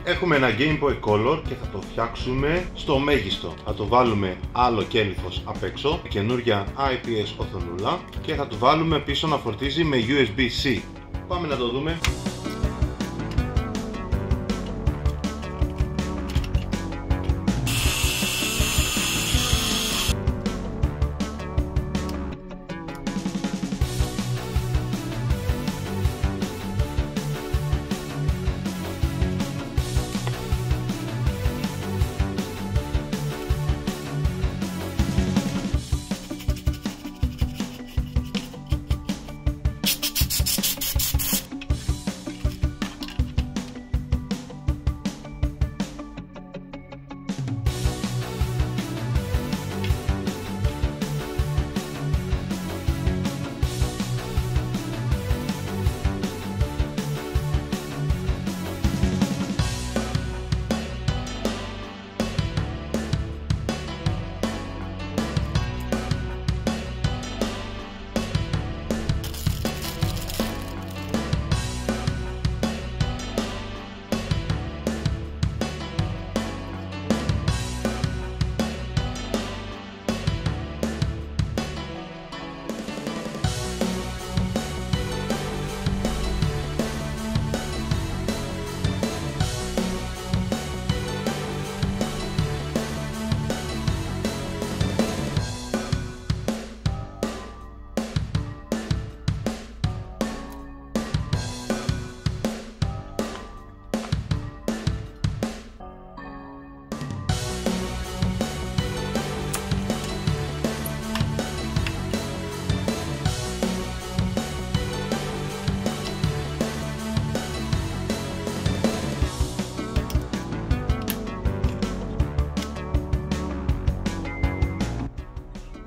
Έχουμε ένα Game Boy Color και θα το φτιάξουμε στο μέγιστο. Θα το βάλουμε άλλο κέλυφος απ' έξω, καινούρια IPS οθονούλα και θα του βάλουμε πίσω να φορτίζει με USB-C. Πάμε να το δούμε.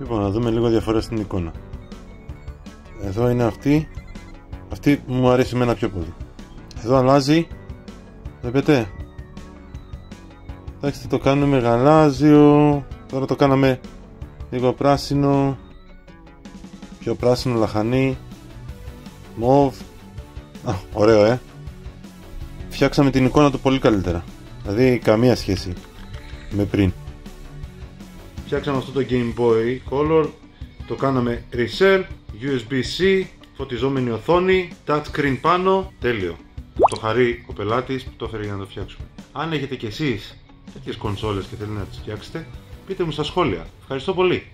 Λοιπόν, να δούμε λίγο διαφορά στην εικόνα. Εδώ είναι αυτή. Αυτή μου αρέσει εμένα πιο πολύ. Εδώ αλλάζει. Βλέπετε. Εντάξει, το κάνουμε γαλάζιο. Τώρα το κάναμε λίγο πράσινο. Πιο πράσινο, λαχανί. Μοβ. Ωραίο, Φτιάξαμε την εικόνα του πολύ καλύτερα. Δηλαδή καμία σχέση με πριν. Φτιάξαμε αυτό το Game Boy Color, το κάναμε resell, USB-C, φωτιζόμενη οθόνη, touchscreen πάνω, τέλειο. Το χαρεί ο πελάτης που το έφερε για να το φτιάξουμε. Αν έχετε κι εσείς τέτοιες κονσόλες και θέλετε να τις φτιάξετε, πείτε μου στα σχόλια. Ευχαριστώ πολύ.